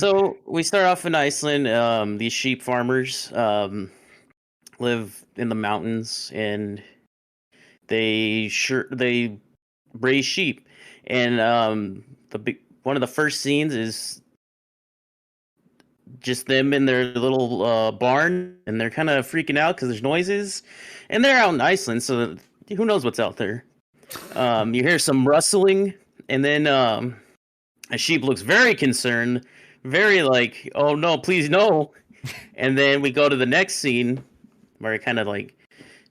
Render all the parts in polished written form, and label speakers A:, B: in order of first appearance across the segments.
A: So we start off in Iceland. These sheep farmers live in the mountains, and they raise sheep. And one of the first scenes is just them in their little barn, and they're kind of freaking out because there's noises, and they're out in Iceland, so who knows what's out there. You hear some rustling, and then a sheep looks very concerned, very like, "Oh no, please no!" And then we go to the next scene where it kind of like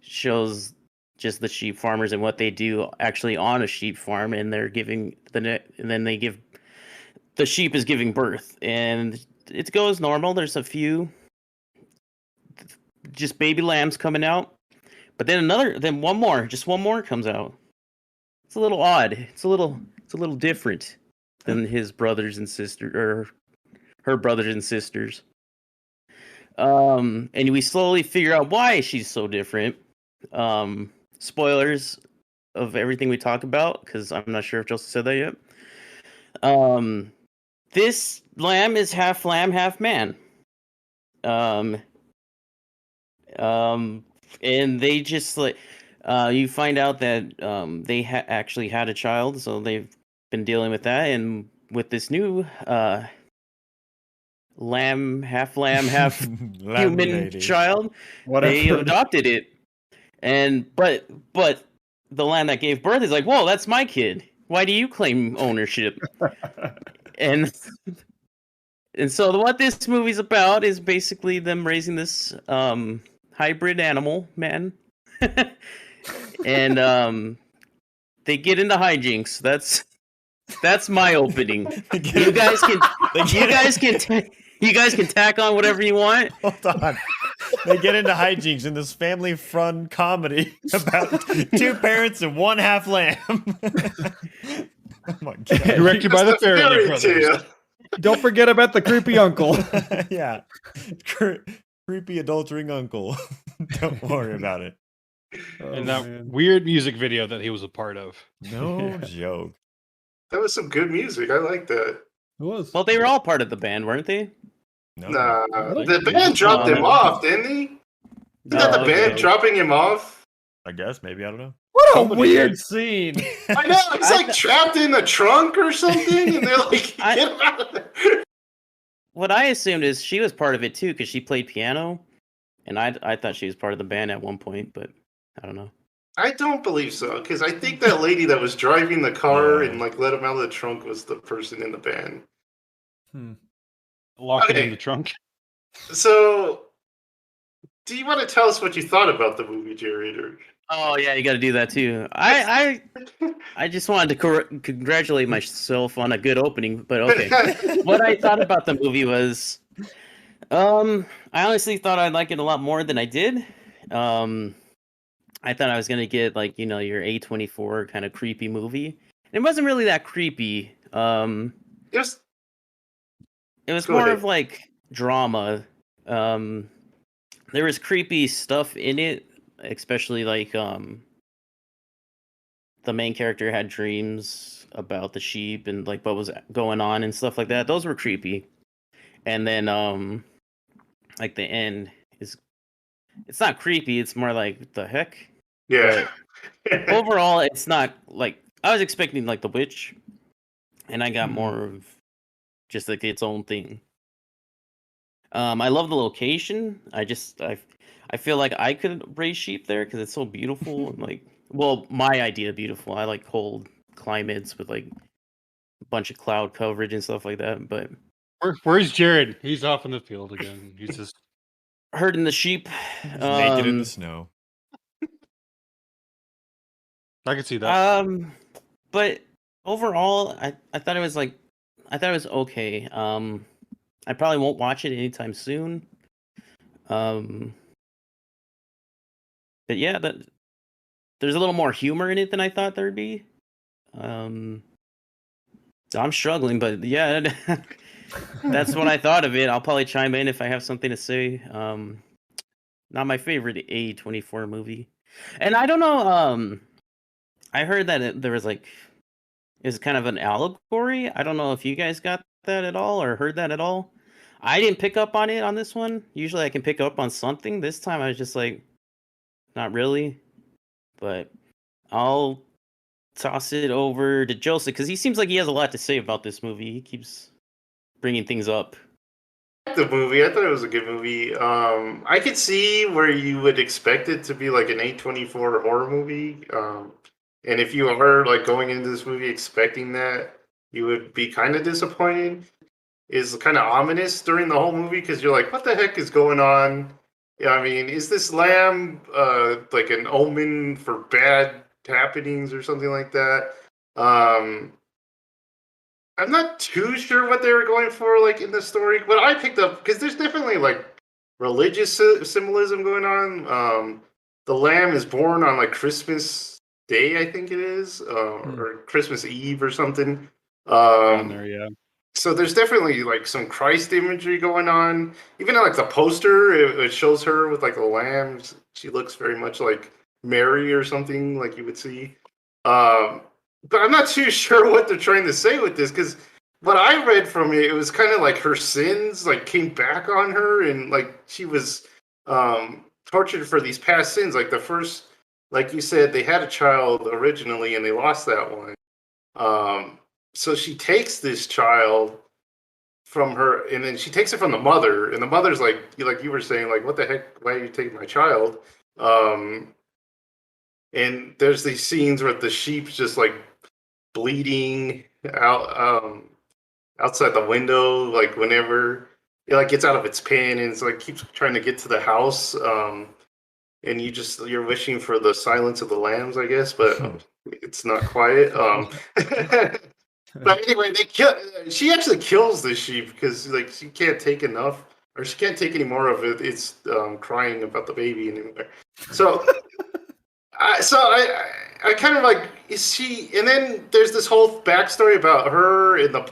A: shows just the sheep farmers and what they do actually on a sheep farm, and they're giving and then they give the sheep is giving birth, and it goes normal. There's a few just baby lambs coming out, but then one more comes out. It's a little odd. It's a little different than his brothers and sisters, or her brothers and sisters. And we slowly figure out why she's so different. Spoilers of everything we talk about, because I'm not sure if Joseph said that yet. This lamb is half lamb, half man. And they just like you find out that they actually had a child, so they've been dealing with that, and with this new lamb, half human
B: lady.
A: child, they adopted it. But the lamb that gave birth is like, whoa, that's my kid. Why do you claim ownership? and so what this movie's about is basically them raising this hybrid animal man, and they get into hijinks. That's my opening. You guys can tack on whatever you want.
B: Hold on. They get into hijinks in this family fun comedy about two parents and one half lamb. Oh my God.
C: Directed by the Farrelly brothers.
D: Don't forget about the creepy uncle.
B: Yeah. Creepy adultering uncle. Don't worry about it.
C: And that weird music video that he was a part of.
B: No joke.
E: That was some good music. I like that.
D: It was.
A: Well, they were all part of the band, weren't they?
B: No.
E: Nah, the band dropped him off, didn't he? Isn't that the band dropping him off?
B: I guess, maybe, I don't know.
D: What a weird scene.
E: I know, he's like trapped in the trunk or something, and they're like, get him out of there.
A: What I assumed is she was part of it too, because she played piano, and I thought she was part of the band at one point, but I don't know.
E: I don't believe so, because I think that lady that was driving the car and like let him out of the trunk was the person in the band.
C: Locked in the trunk.
E: So, do you want to tell us what you thought about the movie, Jared? Or...
A: Oh yeah, you got to do that too. I just wanted to congratulate myself on a good opening, but okay. What I thought about the movie was, I honestly thought I'd like it a lot more than I did. I thought I was gonna get like your A24 kind of creepy movie. It wasn't really that creepy. It was more of like drama. There was creepy stuff in it, especially like the main character had dreams about the sheep and like what was going on and stuff like that. Those were creepy. And then like the end it's not creepy, it's more like the heck.
E: Yeah.
A: Overall, it's not like I was expecting like The Witch, and I got more of just like its own thing. I love the location. I feel like I could raise sheep there because it's so beautiful. And like, well, my idea of beautiful. I like cold climates with like a bunch of cloud coverage and stuff like that. But
C: where's Jared? He's off in the field again. He's just
A: herding the sheep.
B: Naked in the snow.
C: I can see that.
A: But overall, I thought it was okay. I probably won't watch it anytime soon. But yeah, there's a little more humor in it than I thought there'd be. I'm struggling, but yeah, that's what I thought of it. I'll probably chime in if I have something to say. Not my favorite A24 movie, and I don't know. I heard that there was like, it's kind of an allegory. I don't know if you guys got that at all or heard that at all. I didn't pick up on it on this one. Usually I can pick up on something. This time I was just like, not really. But I'll toss it over to Joseph because he seems like he has a lot to say about this movie. He keeps bringing things up.
E: The movie, I thought it was a good movie. I could see where you would expect it to be like an A24 horror movie. And if you are like going into this movie expecting that, you would be kind of disappointed. Is kind of ominous during the whole movie because you're like, what the heck is going on? Yeah, I mean, is this lamb like an omen for bad happenings or something like that? I'm not too sure what they were going for, like in the story. What I picked up, because there's definitely like religious symbolism going on. The lamb is born on like Christmas Day, I think it is, or Christmas Eve or something.
C: There, yeah.
E: So there's definitely like some Christ imagery going on. Even like the poster, it shows her with like a lamb. She looks very much like Mary or something, like you would see. But I'm not too sure what they're trying to say with this, because what I read from it, it was kind of like her sins like came back on her, and like she was tortured for these past sins. Like the first, like you said, they had a child originally and they lost that one. So she takes this child from her, and then she takes it from the mother, and the mother's like you were saying, like, what the heck? Why are you taking my child? And there's these scenes where the sheep's just like bleeding out outside the window, like whenever it like gets out of its pen, and it's like keeps trying to get to the house. And you're wishing for the silence of the lambs, I guess, but it's not quiet. But anyway, she actually kills the sheep because like she can't take enough, or she can't take any more of it. It's crying about the baby anymore. So I kind of like, is she? And then there's this whole backstory about her and the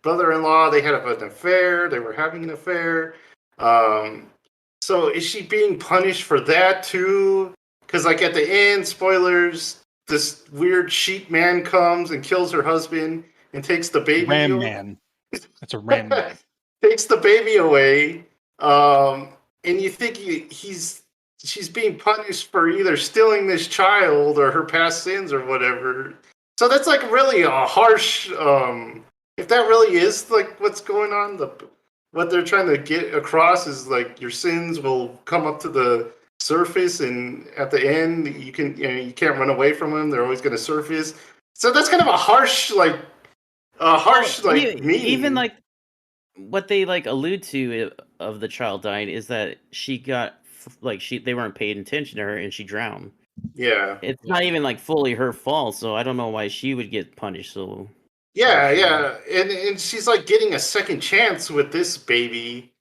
E: brother-in-law. They had an affair. They were having an affair. So is she being punished for that too? Because like at the end, spoilers, this weird sheep man comes and kills her husband and takes the baby.
C: Ram man. That's a ram man.
E: Takes the baby away. And you think she's being punished for either stealing this child or her past sins or whatever. So that's like really a harsh. If that really is like what's going on, what they're trying to get across is like your sins will come up to the surface, and at the end you can't run away from them. They're always going to surface. So that's kind of a harsh meaning.
A: Even like what they like allude to of the child dying is that she got they weren't paying attention to her and she drowned.
E: Yeah,
A: it's not even like fully her fault, so I don't know why she would get punished. So
E: yeah, and she's like getting a second chance with this baby,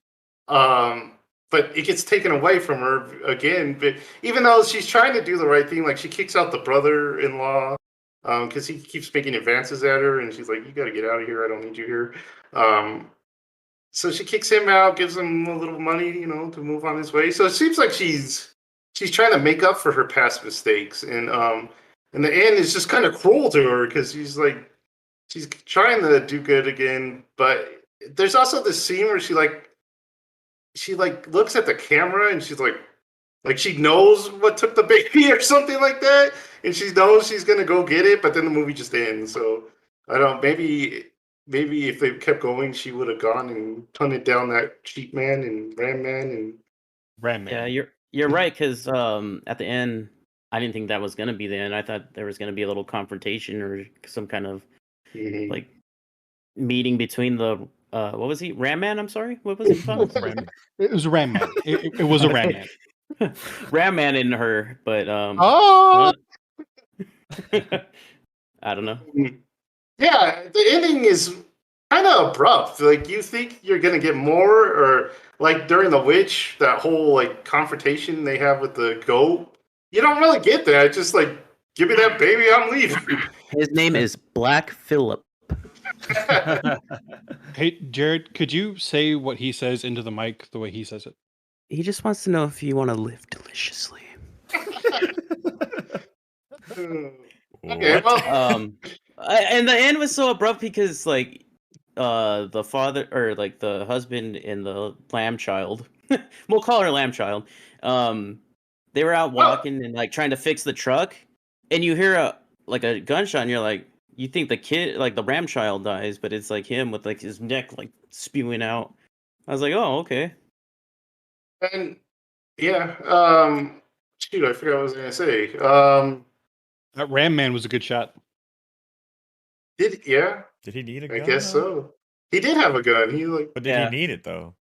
E: but it gets taken away from her again. But even though she's trying to do the right thing, like she kicks out the brother-in-law because he keeps making advances at her, and she's like, "You got to get out of here. I don't need you here." So she kicks him out, gives him a little money, to move on his way. So it seems like she's trying to make up for her past mistakes, and in the end, it's just kind of cruel to her because she's trying to do good again. But there's also this scene where she looks at the camera and she's like she knows what took the baby or something like that, and she knows she's gonna go get it. But then the movie just ends. So I don't. Maybe if they kept going, she would have gone and hunted down that sheep man and ram man.
A: Yeah, you're right, because at the end, I didn't think that was gonna be the end. I thought there was gonna be a little confrontation or some kind of like meeting between the what was he? Ram man? I'm sorry, what was he called?
C: It was a ram man. It was a ram man.
A: Ram man in her, but
C: Oh,
A: I don't know.
E: Yeah, the ending is kind of abrupt. Like you think you're gonna get more, or like during the witch, that whole like confrontation they have with the goat. You don't really get that. It's just like, give me that baby, I'm leaving.
A: His name is Black Phillip.
C: Hey, Jared, could you say what he says into the mic the way he says it?
A: He just wants to know if you want to live deliciously.
E: Okay, well,
A: And the end was so abrupt because like the father or like the husband and the lamb child. We'll call her lamb child. They were out walking and like trying to fix the truck, and you hear a gunshot, and you're like, you think the kid, like the ram child, dies, but it's like him with like his neck like spewing out. I was like, oh, okay.
E: And yeah, shoot, I forgot what I was gonna say.
C: That Ram Man was a good shot.
E: Did
B: he need a
E: I
B: gun?
E: guess
B: though?
E: so. He did have a gun. He like,
B: But did he need it though?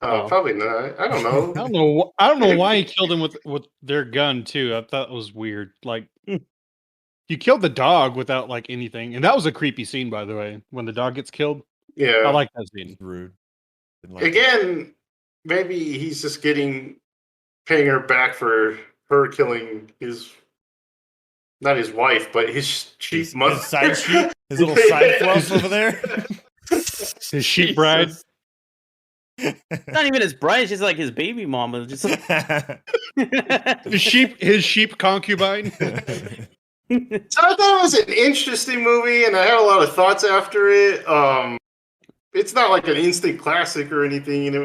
A: Oh.
E: probably not. I don't know.
C: I don't know why he killed him with their gun too. I thought it was weird. Like you killed the dog without like anything, and that was a creepy scene, by the way. When the dog gets killed,
E: Yeah,
C: I like that scene.
B: Rude. Didn't like it.
E: again, maybe he's just paying her back for her killing not his wife, but his sheep mother.
B: His side sheep, his little side fluff over there.
C: His sheep bride.
A: Not even his bride; she's like his baby mama. Just like,
C: His sheep concubine.
E: So I thought it was an interesting movie, and I had a lot of thoughts after it. It's not like an instant classic or anything, and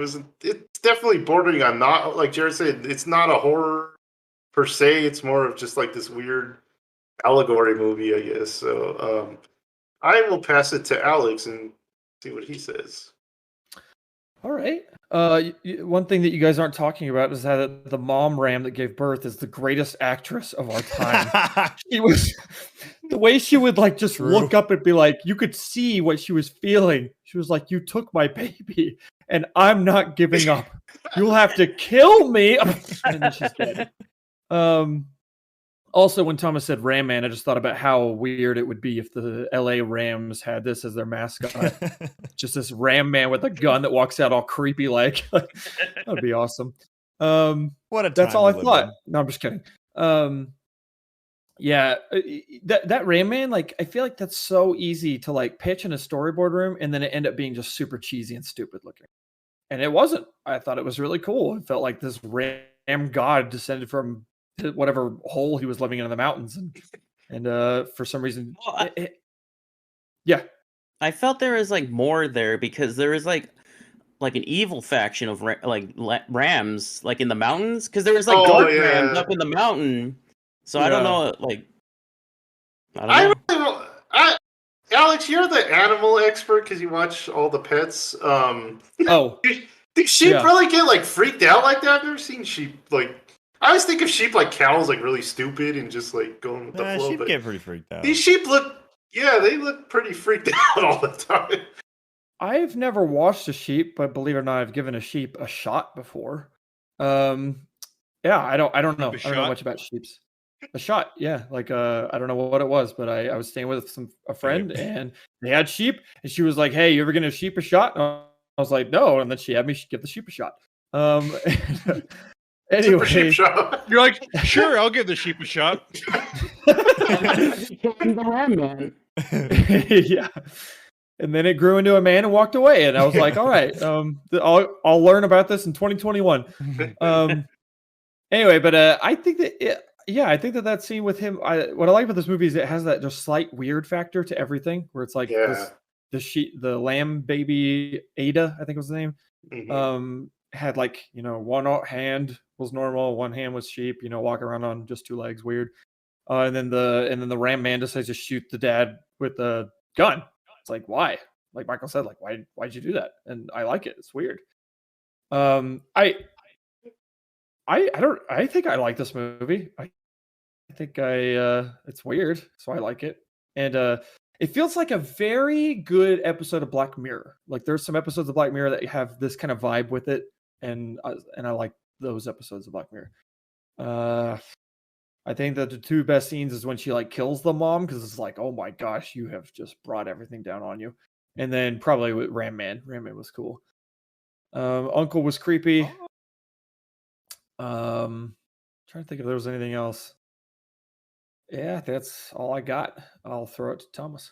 E: it's definitely bordering on not, like Jared said, it's not a horror per se. It's more of just like this weird allegory movie, I guess. So I will pass it to Alex and see what he says.
D: All right. One thing that you guys aren't talking about is that the mom ram that gave birth is the greatest actress of our time. She was the way she would like just look up and be like, you could see what she was feeling. She was like, "You took my baby, and I'm not giving up. You'll have to kill me." And then she's dead. Also, when Thomas said Ram Man, I just thought about how weird it would be if the LA Rams had this as their mascot. Just this Ram Man with a gun that walks out all creepy like. That would be awesome.
B: What a
D: That's
B: time
D: all I
B: to live
D: thought.
B: in.
D: No, I'm just kidding. Yeah, that Ram Man, like, I feel like that's so easy to like pitch in a storyboard room, and then it end up being just super cheesy and stupid looking. And it wasn't. I thought it was really cool. It felt like this Ram god descended from whatever hole he was living in the mountains, and for some reason,
A: Well,
D: yeah,
A: I felt there was like more there because there was like an evil faction of rams like in the mountains, because there was like guard rams up in the mountain. So I don't know, like I don't know.
E: Alex, you're the animal expert because you watch all the pets.
D: Oh,
E: do sheep really get like freaked out like that? I've never seen sheep like. I always think of sheep like cows, like really stupid and just like going with the flow.
B: Sheep
E: but
B: get pretty freaked out.
E: these sheep they look pretty freaked out all the time.
D: I've never watched a sheep, but believe it or not, I've given a sheep a shot before. Yeah, I don't know. I don't know much about sheeps. A shot, yeah. Like I don't know what it was, but I was staying with a friend and they had sheep, and she was like, "Hey, you ever give a sheep a shot?" And I was like, "No," and then she had me give the sheep a shot. Anyway,
E: sheep shot.
C: You're like, sure, I'll give the sheep a shot.
D: Yeah. And then it grew into a man and walked away, and I was like, "All right, I'll learn about this in 2021." Anyway, but I think that I think that scene with him. What I like about this movie is it has that just slight weird factor to everything, where it's like the lamb baby Ada, I think was the name.
E: Mm-hmm.
D: Had like, one hand was normal, one hand was sheep, walking around on just two legs, weird. And then the ram man decides to shoot the dad with the gun. It's like, why? Like Michael said, like, why'd you do that? And I like it. It's weird. I think I like this movie. I think it's weird, so I like it. And it feels like a very good episode of Black Mirror. Like there's some episodes of Black Mirror that have this kind of vibe with it, and I like those episodes of Black Mirror. I think that the two best scenes is when she like kills the mom, because it's like, oh my gosh, you have just brought everything down on you. And then probably with Ram Man. Ram Man was cool. Uncle was creepy. Trying to think if there was anything else. Yeah, that's all I got. I'll throw it to Thomas.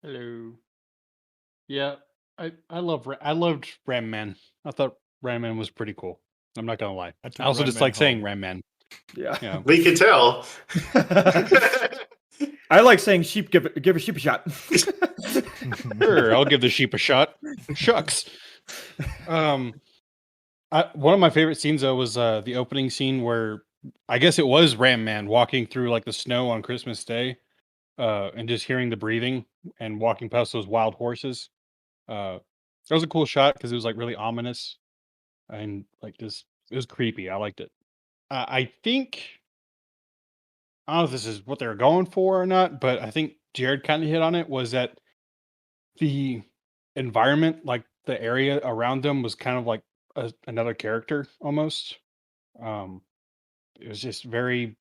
C: Hello. Yeah, I loved Ram Man. I thought Ram Man was pretty cool. I'm not gonna lie. I also just like saying Ram Man.
D: Yeah.
E: We can tell.
D: I like saying sheep. Give a sheep a shot.
C: Sure, I'll give the sheep a shot. Shucks. One of my favorite scenes though was the opening scene where I guess it was Ram Man walking through like the snow on Christmas Day, and just hearing the breathing and walking past those wild horses. That was a cool shot because it was like really ominous and like just it was creepy. I liked it. I think I don't know if this is what they were going for or not, but I think Jared kind of hit on it. Was that the environment, like the area around them, was kind of like another character almost. Um, it was just very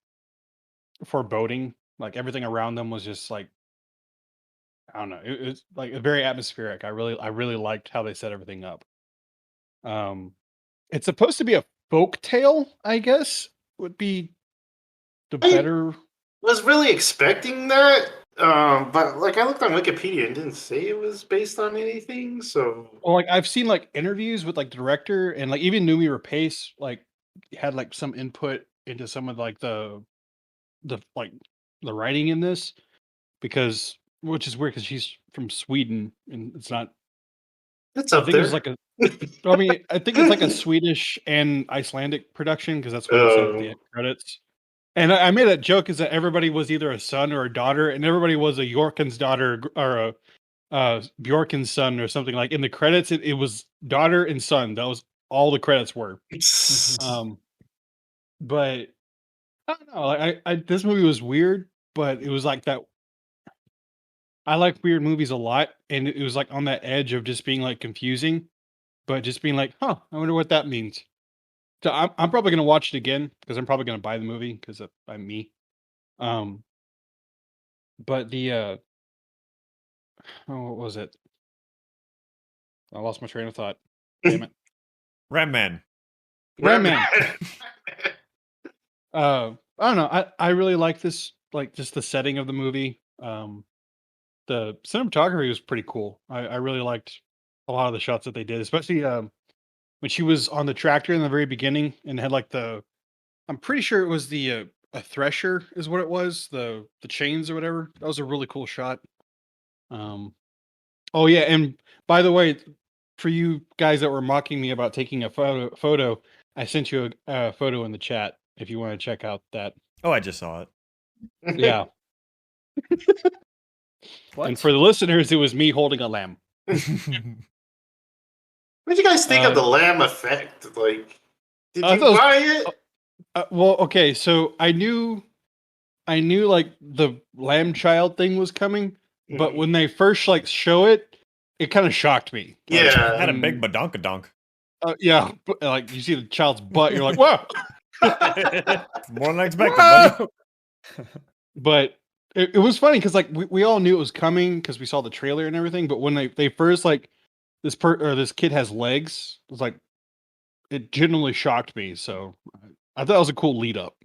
C: foreboding. Like everything around them was just like I don't know. It's like very atmospheric. I really liked how they set everything up. Um, it's supposed to be a folk tale, I guess. Would be the
E: I
C: better.
E: was really expecting that, but like I looked on Wikipedia and didn't say it was based on anything. So
C: Well, like I've seen like interviews with like the director and like even Numi Rapace like had like some input into some of like the like the writing in this because which is weird because she's from Sweden and it's not.
E: it's
C: I
E: up
C: think it
E: there.
C: was like a. I mean, I think it's like a Swedish and Icelandic production because that's what it said at the end credits. And I made that joke is that everybody was either a son or a daughter, and everybody was a Jorken's daughter or a Bjorken's son or something like. In the credits, it was daughter and son. That was all the credits were. Um, but I don't know. Like, I this movie was weird, but it was like that. I like weird movies a lot, and it was like on that edge of just being like confusing, but just being like, huh, I wonder what that means. So I'm probably gonna watch it again because I'm probably gonna buy the movie because I'm me. Um, but the oh, what was it? I lost my train of thought. Damn it,
B: Ram Man.
C: Ram Man. I don't know. I really like this, like just the setting of the movie. The cinematography was pretty cool. I really liked a lot of the shots that they did, especially when she was on the tractor in the very beginning and had like the. I'm pretty sure it was the a thresher is what it was, the chains or whatever. That was a really cool shot. Um, oh yeah, and by the way, for you guys that were mocking me about taking a photo, I sent you a photo in the chat if you want to check out that.
B: Oh, I just saw it.
C: Yeah,
D: What?
C: and for the listeners, it was me holding a lamb.
E: What did you guys think of the lamb effect? Like, did
C: I
E: you
C: thought it was-
E: buy it?
C: Well, okay, so I knew like the lamb child thing was coming, but when they first like show it, it kind of shocked me. Like,
E: Yeah.
B: Had a big badonkadonk.
C: yeah, like you see the child's butt, you're like, whoa.
B: More than I expected, buddy.
C: But it was funny because like we all knew it was coming because we saw the trailer and everything. But when they first like this kid has legs, it was like it genuinely shocked me. So I thought it was a cool lead up.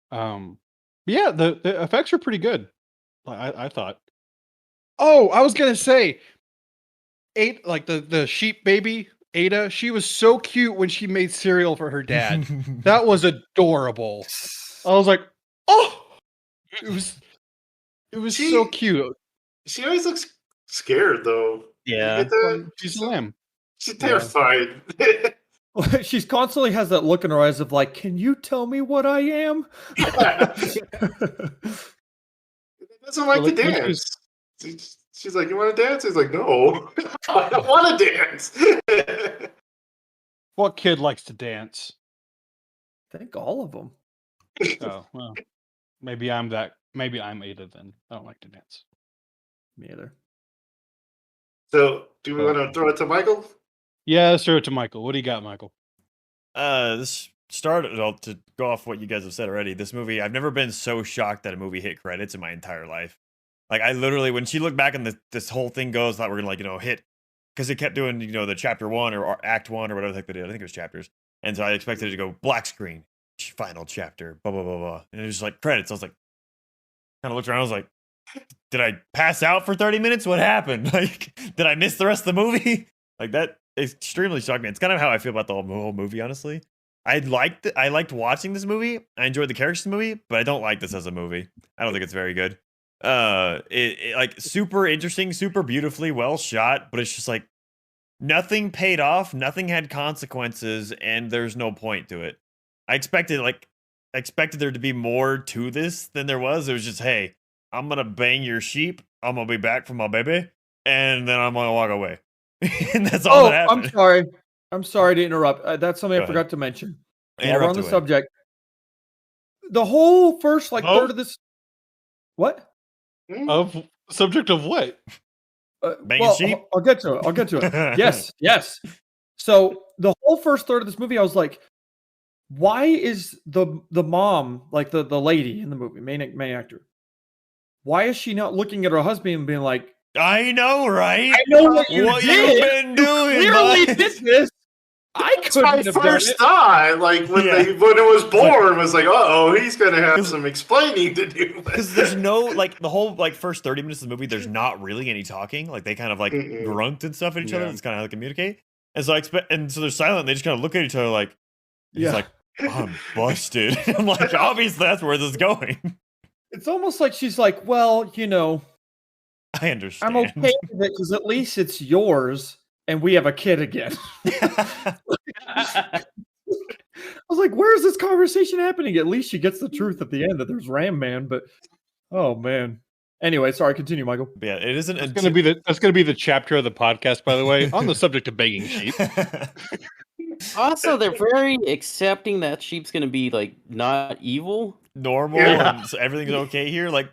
C: But yeah, the effects were pretty good. I thought. Oh, I was gonna say, like the sheep baby Ada. She was so cute when she made cereal for her dad. That was adorable. I was like, oh, it was so cute.
E: She always looks scared, though.
A: Yeah.
E: You get that?
C: She's a lamb.
E: She's terrified.
D: She's constantly has that look in her eyes of like, can you tell me what I am?
E: Doesn't like to dance. She's like, you want to dance? He's like, no, I don't want to dance.
C: What kid likes to dance?
D: I think all of them.
C: Oh, well, maybe I'm that. Maybe I'm Ada then. I don't like to dance.
D: Me either.
E: So, do we want to throw it to Michael?
C: Yeah, let's throw it to Michael. What do you got, Michael?
B: This started to go off what you guys have said already. This movie, I've never been so shocked that a movie hit credits in my entire life. Like I literally, when she looked back and this whole thing goes, thought we're gonna hit because it kept doing the chapter 1 or act 1 or whatever the heck they did. I think it was chapters, and so I expected it to go black screen, final chapter, blah blah blah blah, and it was just like credits. I was like, kind of looked around. I was like, did I pass out for 30 minutes? What happened? Like, did I miss the rest of the movie? Like that extremely shocked me. It's kind of how I feel about the whole movie, honestly. I liked watching this movie. I enjoyed the characters in the movie, but I don't like this as a movie. I don't think it's very good. It like super interesting, super beautifully well shot, but it's just like nothing paid off, nothing had consequences, and there's no point to it. I expected there to be more to this than there was. It was just, hey, I'm gonna bang your sheep, I'm gonna be back for my baby, and then I'm gonna walk away. And that's all that happened.
D: I'm sorry. I'm sorry to interrupt. That's something
B: Go
D: I
B: ahead.
D: forgot to mention. While we're
B: Interrupt
D: on the
B: away.
D: subject, the whole first like
C: Oh.
D: third of this. What?
C: Of subject of what?
B: Banging sheep?
D: I'll get to it. Yes. So the whole first third of this movie, I was like, why is the mom, like the lady in the movie, main actor, why is she not looking at her husband and being like,
B: I know, right?
D: I know what you
B: What
D: did.
B: you've been doing,
D: Clearly
B: bud."
D: did this. I
E: That's my
D: couldn't have done
E: first
D: it.
E: thought. Like when
B: Yeah.
E: when it was born, was like, oh, he's gonna have some explaining to do.
B: Because there's no like the whole like first 30 minutes of the movie, there's not really any talking. Like they kind of like
E: Mm-mm.
B: grunt and stuff at each other.
C: Yeah.
B: That's kind of how they communicate. And so I expect, and so they're silent. And they just kind of look at each other like, he's
D: Yeah.
B: like, I'm busted. I'm like, obviously that's where this is going.
D: It's almost like she's like, well,
B: I understand.
D: I'm okay with it because at least it's yours and we have a kid again. I was like, where is this conversation happening? At least she gets the truth at the end that there's Ram Man, but oh man. Anyway, sorry, continue, Michael.
B: But yeah, it isn't.
C: That's gonna be the chapter of the podcast, by the way, on the subject of begging sheep.
A: Also, they're very accepting that sheep's gonna be like not evil.
B: normal
E: Yeah.
B: and so everything's okay here. Like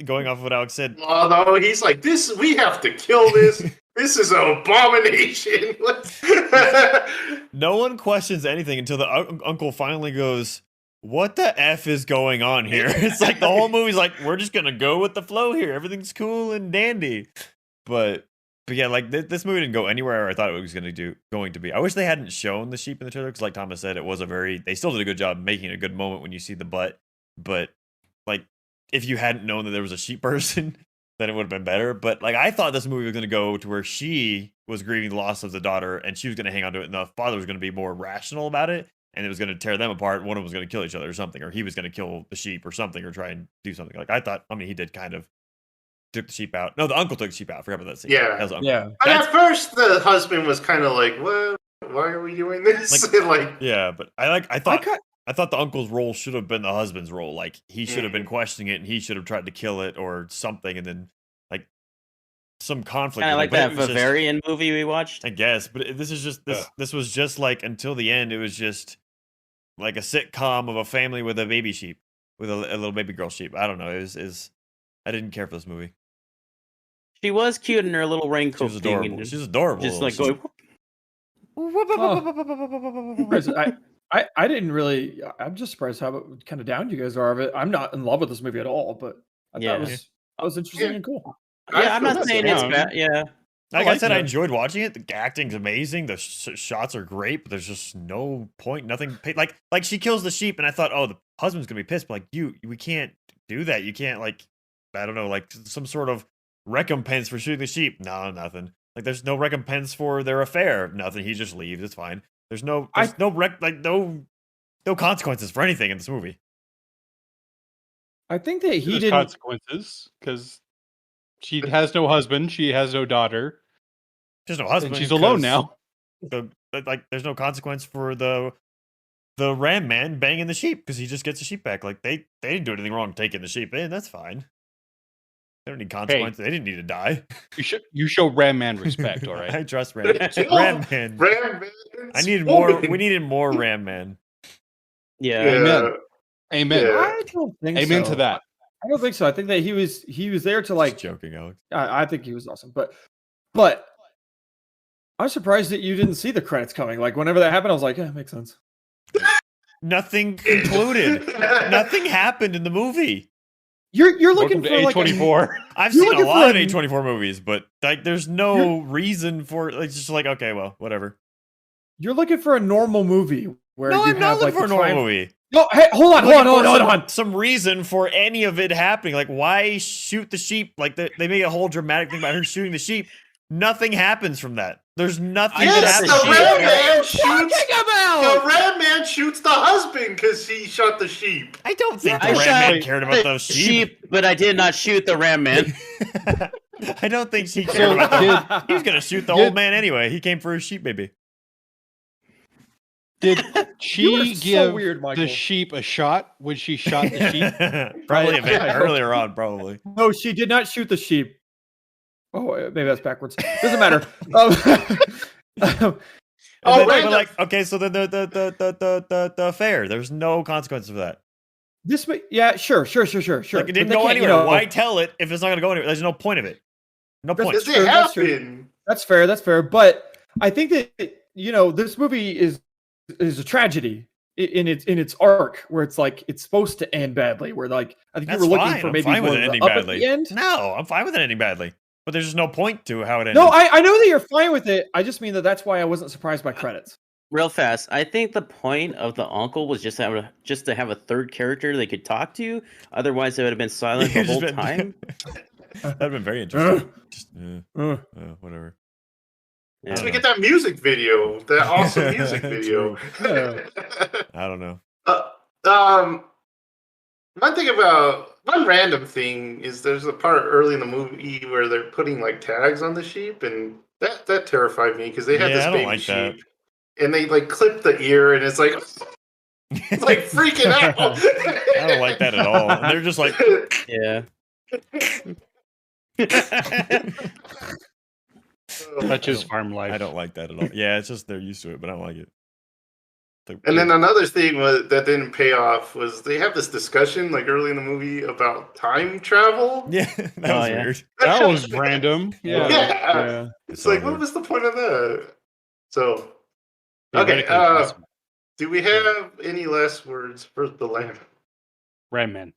B: going off of what Alex said.
E: Although he's like, this, we have to kill this. This is an abomination.
B: No one questions anything until the uncle finally goes, what the F is going on here? It's like the whole movie's like, we're just gonna go with the flow here. Everything's cool and dandy. But yeah, like this movie didn't go anywhere I thought it was going to be. I wish they hadn't shown the sheep in the trailer because, like Thomas said, it was they still did a good job making a good moment when you see the butt. But like, if you hadn't known that there was a sheep person, then it would have been better. But like, I thought this movie was going to go to where she was grieving the loss of the daughter and she was going to hang on to it, and the father was going to be more rational about it, and it was going to tear them apart. One of them was going to kill each other or something, or he was going to kill the sheep or something, or try and do something. Like I thought. I mean, he did kind of. Took the sheep out. No, the uncle took the sheep out. I forgot about that scene.
E: Yeah.
B: That was the uncle.
D: Yeah.
E: And at first, the husband was kind of like, "What? Why are we doing this?" Like,
B: Yeah, but I thought the uncle's role should have been the husband's role. Like he should have been questioning it, and he should have tried to kill it or something, and then like some conflict.
A: Kind of
B: with it,
A: like
B: but
A: that
B: it was just-
A: Bavarian movie we watched.
B: I guess, but this is just this. This was just like until the end. It was just like a sitcom of a family with a baby sheep, with a little baby girl sheep. I don't know. It was I didn't care for this movie.
A: She was cute in her little
B: She
A: raincoat
B: was
A: thing.
B: adorable.
A: and
B: She's adorable.
A: just like
B: She's-
A: going.
D: I didn't really. I'm just surprised how kind of down you guys are of it. I'm not in love with this movie at all, but I thought
A: Yeah.
D: it was interesting
E: Yeah.
D: and cool.
A: Yeah, I'm
E: feel
A: not
E: the
A: saying
E: same.
A: it's bad. Yeah,
B: Like
D: I
B: I said, I
D: it.
B: enjoyed watching it. The acting's amazing. The shots are great, but there's just no point. Nothing. Like she kills the sheep, and I thought, oh, the husband's gonna be pissed. But like we can't do that. You can't like, I don't know, like some sort of recompense for shooting the sheep. No, nothing. Like there's no recompense for their affair. Nothing. He just leaves. It's fine. There's no consequences for anything in this movie.
D: I think that he
C: There's
D: didn't.
C: consequences because she has no husband, she has no daughter,
B: There's no husband.
C: and she's alone
B: 'cause
C: now.
B: like there's no consequence for the ram man banging the sheep because he just gets the sheep back. Like they didn't do anything wrong taking the sheep in. That's fine. They don't need consequences. They didn't need to die.
C: You show Ram Man respect, all right?
B: I trust Ram.
E: Oh,
B: Ram man.
E: Ram Man.
B: I needed more. We needed more Ram man.
A: yeah.
C: Amen. Amen.
E: Yeah.
D: I don't think
C: Amen
D: so.
C: to that.
D: I don't think so. I think that he was there to like.
B: Just joking, Alex.
D: I think he was awesome, but I'm surprised that you didn't see the credits coming. Like whenever that happened, I was like, yeah, makes sense.
B: Nothing concluded. Nothing happened in the movie.
D: You're looking
C: Welcome
D: for
C: to
D: like a,
C: A24.
B: I've
D: You're
B: seen a
D: looking
B: lot
D: for
B: of
D: a-
B: A24 movies, but like, there's no reason for like just like okay, well, whatever.
D: you're looking for a normal movie where
B: No,
D: you
B: I'm not
D: have like
B: looking for a
D: the
B: normal
D: triumph-
B: movie.
D: No, hey, hold on.
B: Looking for some reason for any of it happening. Like, why shoot the sheep? Like, they make a whole dramatic thing about her shooting the sheep. Nothing happens from that. There's nothing
A: Yes,
B: that
E: the
B: happens.
E: ram man shoots.
D: Talking
E: The ram man shoots the husband because he shot the sheep.
B: I don't think
A: I
B: the Ram
A: shot
B: Man cared about those sheep.
A: but I did not shoot the ram man.
B: I don't think she cared
C: So
B: about them.
D: did,
B: He was gonna shoot the
C: did-
B: old man anyway. He came for his sheep, baby.
C: Did
D: You are
C: she
D: so
C: give
D: weird, Michael.
C: the sheep a shot when she shot the sheep?
B: Probably a
D: Right.
B: bit earlier on, probably.
D: No, she did not shoot the sheep. Oh, maybe that's backwards. Doesn't matter.
B: And then,
E: wait,
B: but like, okay, so the affair, there's no consequences for that.
D: Yeah, sure.
B: Like, it
D: But
B: didn't
D: they
B: go
D: can't,
B: anywhere. Why tell it if it's not gonna go anywhere? There's no point of it. No point.
E: Does
D: That's true,
E: it
D: that's true.
E: happen?
D: That's fair. But I think that this movie is a tragedy in its arc, where it's like it's supposed to end badly. Where like I think
B: That's
D: you were looking
B: fine.
D: for
B: I'm
D: maybe
B: fine with
D: more
B: it
D: of the
B: ending
D: up at
B: badly.
D: the end.
B: No, I'm fine with it ending badly. But there's just no point to how it ended.
D: No, I know that you're fine with it. I just mean that's why I wasn't surprised by credits.
A: Real fast, I think the point of the uncle was just to have a third character they could talk to. Otherwise, they would have been silent the
B: You've just
A: whole
B: been-
A: time.
B: That'd have been very interesting. Just, whatever.
A: Yeah.
E: So we get that music video, that awesome music video.
B: I don't know.
E: One random thing is there's a part early in the movie where they're putting like tags on the sheep, and that terrified me because they had
B: Yeah,
E: this
B: I don't
E: baby
B: like
E: sheep,
B: that.
E: and they like clip the ear, and it's like freaking out.
B: I don't like that at all. And they're just like,
A: Yeah.
C: That's just farm life.
B: I don't like that at all. Yeah, it's just they're used to it, but I don't like it.
E: And then another thing that didn't pay off was they have this discussion like early in the movie about time travel.
B: yeah, that was
A: yeah.
B: weird.
C: That was random. Yeah.
E: Yeah. It's like, what
B: weird.
E: was the point of that? So,
C: Theoretically
E: okay.
C: possible.
E: Do we have any last words for the lamb?
C: Ram Man.